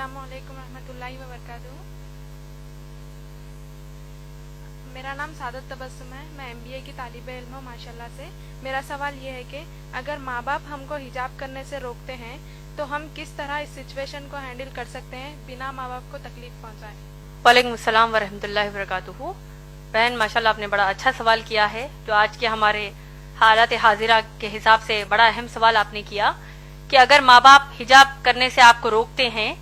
السلام علیکم ورحمۃ اللہ وبرکاتہ. میرا نام سعادت تبسم ہے. میں MBA کی طالب علم ہوں ماشاء اللہ سے. میرا سوال یہ ہے کہ اگر ماں باپ ہم کو حجاب کرنے سے روکتے ہیں تو ہم کس طرح اس سچویشن کو ہینڈل کر سکتے ہیں بنا ماں باپ کو تکلیف پہنچائے. وعلیکم السلام ورحمۃ اللہ وبرکاتہ. بہن ماشاء اللہ آپ نے بڑا اچھا سوال کیا ہے، جو آج کے ہمارے حالات حاضرہ کے حساب سے بڑا اہم سوال آپ نے کیا کہ اگر ماں باپ حجاب کرنے سے آپ کو روکتے ہیں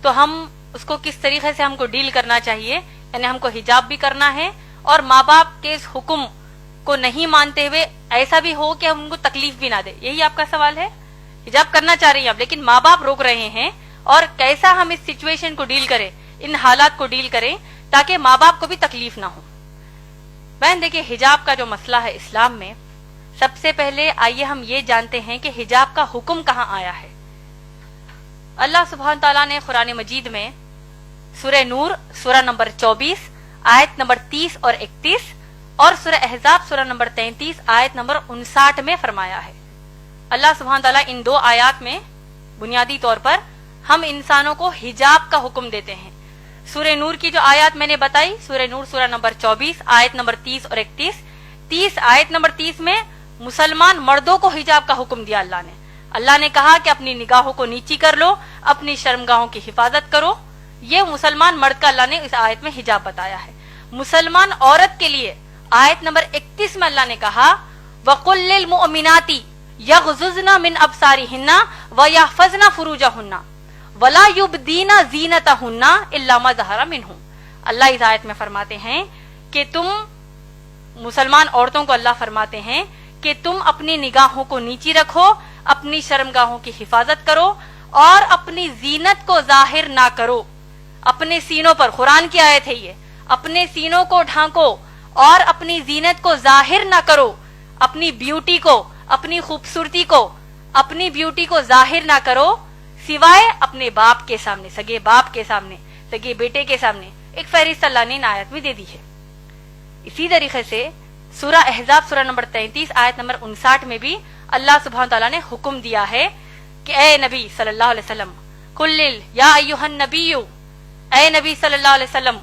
تو ہم اس کو کس طریقے سے ہم کو ڈیل کرنا چاہیے. یعنی ہم کو حجاب بھی کرنا ہے اور ماں باپ کے اس حکم کو نہیں مانتے ہوئے ایسا بھی ہو کہ ہم ان کو تکلیف بھی نہ دے. یہی آپ کا سوال ہے. حجاب کرنا چاہ رہی ہیں آپ لیکن ماں باپ روک رہے ہیں، اور کیسا ہم اس سچویشن کو ڈیل کریں، ان حالات کو ڈیل کریں تاکہ ماں باپ کو بھی تکلیف نہ ہو. بہن دیکھیے، حجاب کا جو مسئلہ ہے اسلام میں، سب سے پہلے آئیے ہم یہ جانتے ہیں کہ حجاب کا حکم کہاں آیا ہے. اللہ سبحانہ تعالیٰ نے قرآن مجید میں سورہ نور سورہ نمبر 24 آیت نمبر 30 اور 31 اور سورہ احزاب سورہ نمبر 33 آیت نمبر 59 میں فرمایا ہے. اللہ سبحانہ تعالیٰ ان دو آیات میں بنیادی طور پر ہم انسانوں کو حجاب کا حکم دیتے ہیں. سورہ نور کی جو آیات میں نے بتائی، سورہ نور سورہ نمبر 24 آیت نمبر 30 اور 31 آیت نمبر 30 میں مسلمان مردوں کو حجاب کا حکم دیا. اللہ نے کہا کہ اپنی نگاہوں کو نیچی کر لو، اپنی شرمگاہوں کی حفاظت کرو. یہ مسلمان مرد کا اللہ نے اس آیت میں حجاب بتایا ہے. مسلمان عورت کے لیے آیت نمبر 31 میں اللہ نے کہا وَقُلْ لِلْمُؤْمِنَاتِ يَغْضُضْنَ مِنْ أَبْصَارِهِنَّ وَيَحْفَظْنَ فُرُوجَهُنَّ وَلَا يُبْدِينَ زِينَتَهُنَّ إِلَّا مَا ظَهَرَ مِنْهُ. اللہ اس آیت میں فرماتے ہیں کہ تم مسلمان عورتوں کو اللہ فرماتے ہیں کہ تم اپنی نگاہوں کو نیچی رکھو، اپنی شرمگاہوں کی حفاظت کرو اور اپنی زینت کو ظاہر نہ کرو. اپنے سینوں پر، قرآن کی آیت ہے یہ، اپنے سینوں کو ڈھانکو اور اپنی زینت کو ظاہر نہ کرو. اپنی بیوٹی کو، اپنی خوبصورتی کو، اپنی بیوٹی کو ظاہر نہ کرو سوائے اپنے باپ کے سامنے، سگے باپ کے سامنے، سگے بیٹے کے سامنے. ایک فہرست اللہ نے ان آیت میں دے دی ہے. اسی طریقے سے سورہ احزاب سورہ نمبر 33 آیت نمبر 59 میں بھی اللہ سبحانہ تعالیٰ نے حکم دیا ہے کہ اے نبی صلی اللہ علیہ وسلم قل یا ایھا النبی، اے نبی صلی اللہ علیہ وسلم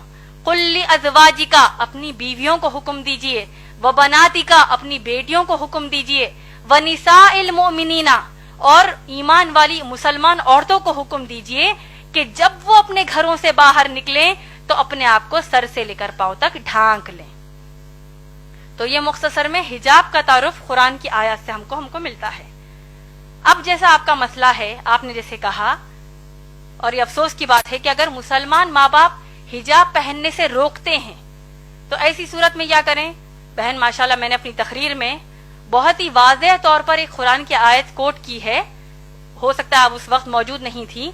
قل لازواجک، اپنی بیویوں کو حکم دیجئے، وبناتک، اپنی بیٹیوں کو حکم دیجئے، ونساء المؤمنین، اور ایمان والی مسلمان عورتوں کو حکم دیجئے کہ جب وہ اپنے گھروں سے باہر نکلیں تو اپنے آپ کو سر سے لے کر پاؤں تک ڈھانک لیں. تو یہ مختصر میں حجاب کا تعارف قرآن کی آیات سے ہم کو ملتا ہے. اب جیسا آپ کا مسئلہ ہے، آپ نے جیسے کہا، اور یہ افسوس کی بات ہے کہ اگر مسلمان ماں باپ حجاب پہننے سے روکتے ہیں تو ایسی صورت میں کیا کریں. بہن ماشاءاللہ میں نے اپنی تقریر میں بہت ہی واضح طور پر ایک قرآن کی آیت کوٹ کی ہے، ہو سکتا ہے آپ اس وقت موجود نہیں تھی.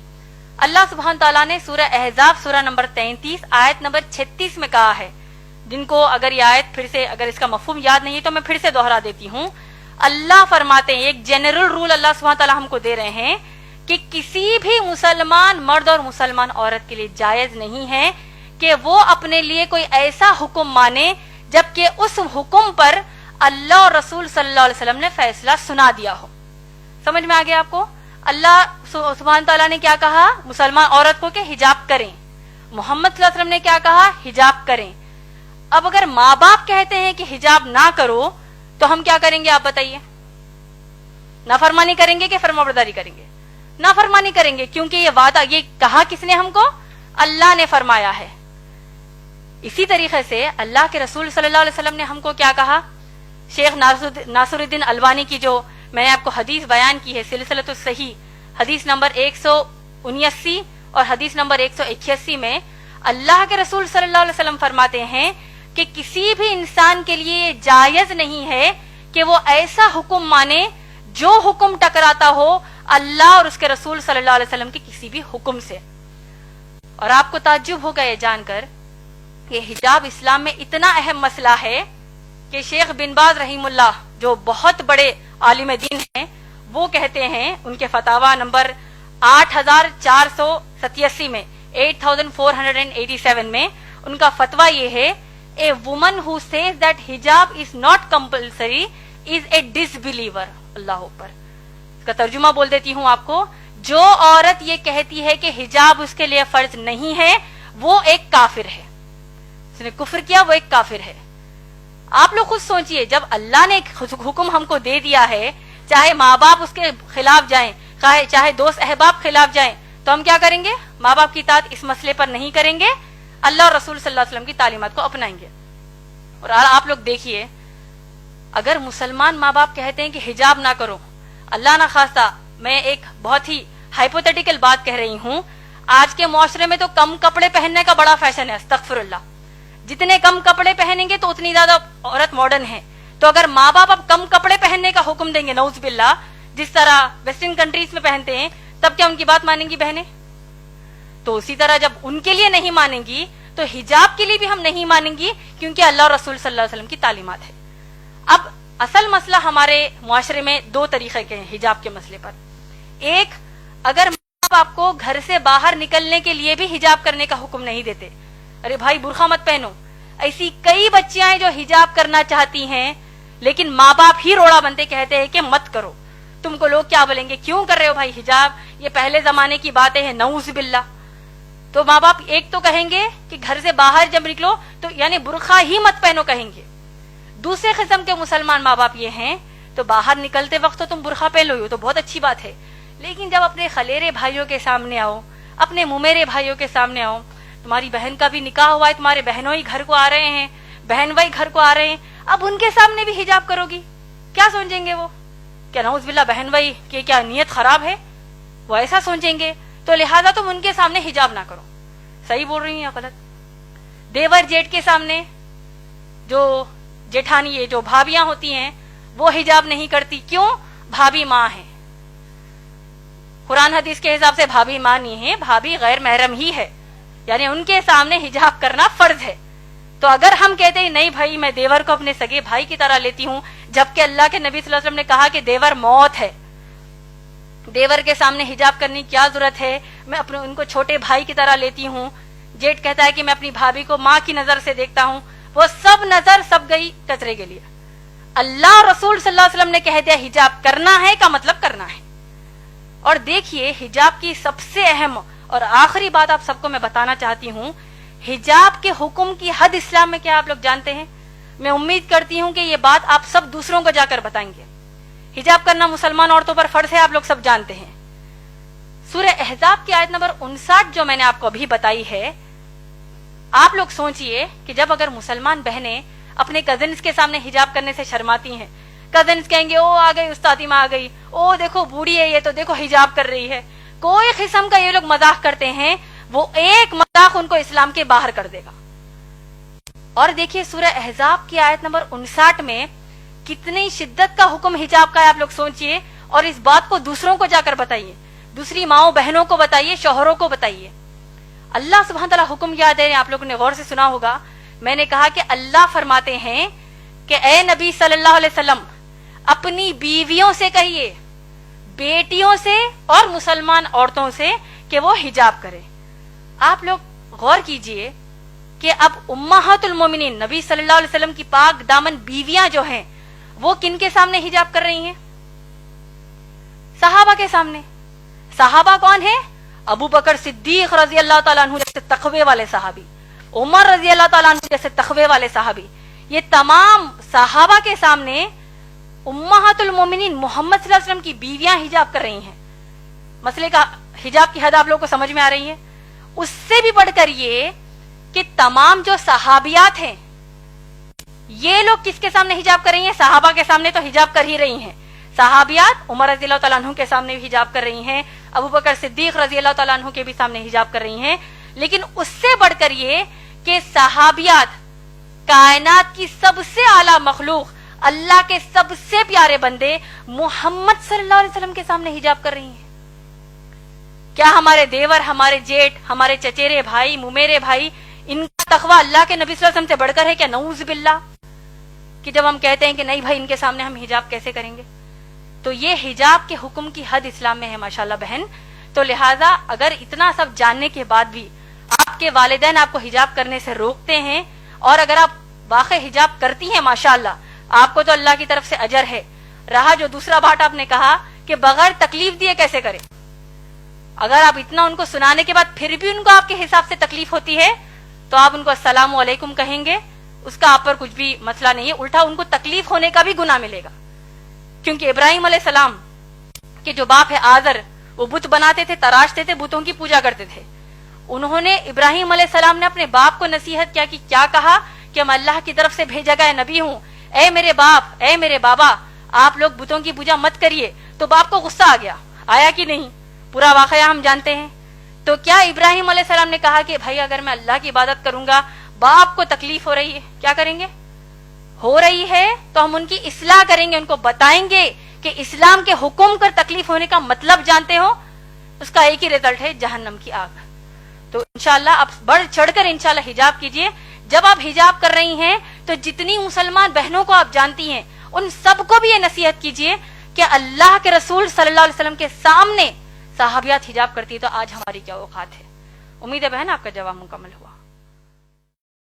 اللہ سبحانہ تعالیٰ نے سورہ احزاب سورہ نمبر 33 آیت نمبر 36 میں کہا ہے، جن کو اگر یہ آیت پھر سے، اگر اس کا مفہوم یاد نہیں ہے تو میں پھر سے دوہرا دیتی ہوں. اللہ فرماتے ہیں، ایک جنرل رول اللہ سبحانہ تعالیٰ ہم کو دے رہے ہیں کہ کسی بھی مسلمان مرد اور مسلمان عورت کے لیے جائز نہیں ہے کہ وہ اپنے لیے کوئی ایسا حکم مانے جبکہ اس حکم پر اللہ اور رسول صلی اللہ علیہ وسلم نے فیصلہ سنا دیا ہو. سمجھ میں آ گیا آپ کو؟ اللہ سبحانہ تعالیٰ نے کیا کہا مسلمان عورت کو کہ حجاب کریں. محمد صلی اللہ علیہ وسلم نے کیا کہا؟ حجاب کریں. اب اگر ماں باپ کہتے ہیں کہ حجاب نہ کرو تو ہم کیا کریں گے آپ بتائیے؟ نافرمانی کریں گے کہ فرمانبرداری کریں گے؟ نافرمانی کریں گے، کیونکہ یہ وعدہ، یہ کہا کس نے ہم کو؟ اللہ نے فرمایا ہے. اسی طریقے سے اللہ کے رسول صلی اللہ علیہ وسلم نے ہم کو کیا کہا؟ شیخ ناصر الدین البانی کی جو میں نے آپ کو حدیث بیان کی ہے، سلسلۃ الصحیح، حدیث نمبر 179 اور حدیث نمبر 181 میں اللہ کے رسول صلی اللہ علیہ وسلم فرماتے ہیں کہ کسی بھی انسان کے لیے جائز نہیں ہے کہ وہ ایسا حکم مانے جو حکم ٹکراتا ہو اللہ اور اس کے رسول صلی اللہ علیہ وسلم کے کسی بھی حکم سے. اور آپ کو تعجب ہوگا یہ جان کر کہ حجاب اسلام میں اتنا اہم مسئلہ ہے کہ شیخ بن باز رحیم اللہ جو بہت بڑے عالم دین ہیں، وہ کہتے ہیں ان کے فتاوا نمبر 8487 میں 8487 میں ان کا فتویٰ یہ ہے، a woman who says that حجاب is not compulsory is a disbeliever. اللہ اوپر. اس کا ترجمہ بول دیتی ہوں آپ کو، جو عورت یہ کہتی ہے کہ حجاب اس کے لیے فرض نہیں ہے وہ ایک کافر ہے، اس نے کفر کیا، وہ ایک کافر ہے۔ آپ لوگ خود سوچئے، جب اللہ نے حکم ہم کو دے دیا ہے، چاہے ماں باپ اس کے خلاف جائیں، چاہے دوست احباب خلاف جائیں، تو ہم کیا کریں گے؟ ماں باپ کی اطاعت اس مسئلے پر نہیں کریں گے، اللہ اور رسول صلی اللہ علیہ وسلم کی تعلیمات کو اپنائیں گے۔ اور آپ لوگ دیکھیے، اگر مسلمان ماں باپ کہتے ہیں کہ حجاب نہ کرو، اللہ نہ خواستہ، میں ایک بہت ہی ہائپوتھیٹیکل بات کہہ رہی ہوں، آج کے معاشرے میں تو کم کپڑے پہننے کا بڑا فیشن ہے، استغفر اللہ، جتنے کم کپڑے پہنیں گے تو اتنی زیادہ عورت ماڈرن ہے۔ تو اگر ماں باپ اب کم کپڑے پہننے کا حکم دیں گے، نعوذ باللہ، جس طرح ویسٹرن کنٹریز میں پہنتے ہیں، تب کیا ان کی بات مانیں گی بہنیں؟ تو اسی طرح جب ان کے لیے نہیں مانیں گی تو حجاب کے لیے بھی ہم نہیں مانیں گی، کیونکہ اللہ اور رسول صلی اللہ علیہ وسلم کی تعلیمات ہے۔ اب اصل مسئلہ ہمارے معاشرے میں دو طریقے کے ہیں حجاب کے مسئلے پر۔ ایک، اگر ماں باپ آپ کو گھر سے باہر نکلنے کے لیے بھی حجاب کرنے کا حکم نہیں دیتے، ارے بھائی برقع مت پہنو، ایسی کئی بچیاں ہیں جو حجاب کرنا چاہتی ہیں لیکن ماں باپ ہی روڑا بنتے کہتے ہیں کہ مت کرو، تم کو لوگ کیا بولیں گے، کیوں کر رہے ہو بھائی حجاب، یہ پہلے زمانے کی باتیں ہیں، نعوذ باللہ۔ تو ماں باپ ایک تو کہیں گے کہ گھر سے باہر جب نکلو تو یعنی برقع ہی مت پہنو کہیں گے۔ دوسرے قسم کے مسلمان ماں باپ یہ ہیں تو باہر نکلتے وقت تو تم برقع پہن لو، تو بہت اچھی بات ہے، لیکن جب اپنے خلیرے بھائیوں کے سامنے آؤ، اپنے ممیرے بھائیوں کے سامنے آؤ، تمہاری بہن کا بھی نکاح ہوا ہے، تمہارے بہنوں ہی گھر کو آ رہے ہیں، بہن بھائی گھر کو آ رہے ہیں، اب ان کے سامنے بھی حجاب کرو گی، کیا سوچیں گے وہ؟ کیا نعوذ باللہ بہن بھائی کی کیا نیت خراب ہے؟ وہ ایسا سوچیں گے، تو لہٰذا تم ان کے سامنے حجاب نہ کرو۔ صحیح بول رہی ہیں یا غلط؟ دیور جیٹ کے سامنے جو جیٹھانی جو بھابیاں ہوتی ہیں وہ حجاب نہیں کرتی، کیوں؟ بھابی ماں ہے، قرآن حدیث کے حساب سے بھابی ماں نہیں ہے، بھابی غیر محرم ہی ہے، یعنی ان کے سامنے حجاب کرنا فرض ہے۔ تو اگر ہم کہتے ہیں نہیں بھائی میں دیور کو اپنے سگے بھائی کی طرح لیتی ہوں، جبکہ اللہ کے نبی صلی اللہ علیہ وسلم نے کہا کہ دیور موت ہے، دیور کے سامنے حجاب کرنے کی کیا ضرورت ہے، میں اپنے ان کو چھوٹے بھائی کی طرح لیتی ہوں، جیٹ کہتا ہے کہ میں اپنی بھابھی کو ماں کی نظر سے دیکھتا ہوں، وہ سب نظر سب گئی کچرے کے لیے۔ اللہ اور رسول صلی اللہ علیہ وسلم نے کہہ دیا حجاب کرنا ہے کا مطلب کرنا ہے۔ اور دیکھیے حجاب کی سب سے اہم اور آخری بات آپ سب کو میں بتانا چاہتی ہوں، حجاب کے حکم کی حد اسلام میں کیا آپ لوگ جانتے ہیں؟ میں امید کرتی ہوں کہ یہ بات آپ سب دوسروں کو جا کر بتائیں گے۔ حجاب کرنا مسلمان عورتوں پر فرض ہے، آپ لوگ سب جانتے ہیں۔ سورہ احزاب کی آیت نمبر 59 جو میں نے آپ کو ابھی بتائی ہے، آپ لوگ سوچئے کہ جب اگر مسلمان بہنیں اپنے کزنز کے سامنے حجاب کرنے سے شرماتی ہیں، کزنز کہیں گے او آ گئی استادی ماں آ گئی، او دیکھو بوڑھی ہے یہ تو دیکھو حجاب کر رہی ہے، کوئی قسم کا یہ لوگ مذاق کرتے ہیں، وہ ایک مذاق ان کو اسلام کے باہر کر دے گا۔ اور دیکھیے سورہ احزاب کی آیت نمبر 59 میں کتنی شدت کا حکم حجاب کا ہے، آپ لوگ سوچئے، اور اس بات کو دوسروں کو جا کر بتائیے، دوسری ماؤں بہنوں کو بتائیے، شوہروں کو بتائیے۔ اللہ سبحانہ تعالیٰ حکم کیا دے رہے ہیں، آپ لوگوں نے غور سے سنا ہوگا، میں نے کہا کہ اللہ فرماتے ہیں کہ اے نبی صلی اللہ علیہ وسلم اپنی بیویوں سے کہیے، بیٹیوں سے اور مسلمان عورتوں سے کہ وہ حجاب کرے۔ آپ لوگ غور کیجئے کہ اب امہات المومنین نبی صلی اللہ علیہ وسلم کی پاک دامن بیویاں جو ہیں وہ کن کے سامنے حجاب کر رہی ہیں؟ صحابہ کے سامنے۔ صحابہ کون ہیں؟ ابو بکر صدیق رضی اللہ تعالیٰ عنہ جیسے تقوی والے صحابی، عمر رضی اللہ تعالیٰ عنہ جیسے تقوی والے صحابی، یہ تمام صحابہ کے سامنے امہات المومنین محمد صلی اللہ علیہ وسلم کی بیویاں حجاب کر رہی ہیں۔ مسئلے کا حجاب کی حد آپ لوگوں کو سمجھ میں آ رہی ہے؟ اس سے بھی بڑھ کر یہ کہ تمام جو صحابیات ہیں یہ لوگ کس کے سامنے حجاب کر رہی ہیں؟ صحابہ کے سامنے تو حجاب کر ہی رہی ہیں، صحابیات عمر رضی اللہ تعالیٰ عنہ کے سامنے بھی حجاب کر رہی ہیں، ابو بکر صدیق رضی اللہ تعالیٰ عنہ کے بھی سامنے حجاب کر رہی ہیں، لیکن اس سے بڑھ کر یہ کہ صحابیات کائنات کی سب سے اعلیٰ مخلوق، اللہ کے سب سے پیارے بندے محمد صلی اللہ علیہ وسلم کے سامنے حجاب کر رہی ہیں۔ کیا ہمارے دیور، ہمارے جیٹ، ہمارے چچیرے بھائی، ممیرے بھائی، ان کا تقویٰ اللہ کے نبی صلی اللہ علیہ وسلم سے بڑھ کر ہے کیا؟ نعوذ باللہ، کہ جب ہم کہتے ہیں کہ نہیں بھائی ان کے سامنے ہم حجاب کیسے کریں گے؟ تو یہ حجاب کے حکم کی حد اسلام میں ہے ماشاءاللہ بہن۔ تو لہٰذا اگر اتنا سب جاننے کے بعد بھی آپ کے والدین آپ کو حجاب کرنے سے روکتے ہیں، اور اگر آپ واقع حجاب کرتی ہیں ماشاءاللہ، آپ کو تو اللہ کی طرف سے اجر ہے۔ رہا جو دوسرا بات آپ نے کہا کہ بغیر تکلیف دیے کیسے کریں، اگر آپ اتنا ان کو سنانے کے بعد پھر بھی ان کو آپ کے حساب سے تکلیف ہوتی ہے تو آپ ان کو السلام علیکم کہیں گے, اس کا آپ پر کچھ بھی مسئلہ نہیں ہے, الٹا ان کو تکلیف ہونے کا بھی گناہ ملے گا. کیونکہ ابراہیم علیہ السلام کے جو باپ ہے آزر, وہ بت بناتے تھے, تراشتے تھے, بتوں کی پوجا کرتے تھے. انہوں نے, ابراہیم علیہ السلام نے اپنے باپ کو نصیحت کیا کہ کیا کہا کہ میں اللہ کی طرف سے بھیجا گیا نبی ہوں, اے میرے باپ, اے میرے بابا, آپ لوگ بتوں کی پوجا مت کریے. تو باپ کو غصہ آ گیا, آیا کہ نہیں, پورا واقعہ ہم جانتے ہیں. تو کیا ابراہیم علیہ السلام نے کہا کہ بھائی اگر میں اللہ کی عبادت کروں گا, باپ کو تکلیف ہو رہی ہے, کیا کریں گے؟ ہو رہی ہے تو ہم ان کی اصلاح کریں گے, ان کو بتائیں گے کہ اسلام کے حکم کر تکلیف ہونے کا مطلب جانتے ہو, اس کا ایک ہی رزلٹ ہے, جہنم کی آگ. تو انشاءاللہ آپ بڑھ چڑھ کر انشاءاللہ حجاب کیجئے. جب آپ حجاب کر رہی ہیں تو جتنی مسلمان بہنوں کو آپ جانتی ہیں ان سب کو بھی یہ نصیحت کیجئے کہ اللہ کے رسول صلی اللہ علیہ وسلم کے سامنے صحابیات حجاب کرتی ہے تو آج ہماری کیا اوقات ہے. امید ہے بہن آپ کا جواب مکمل ہوا.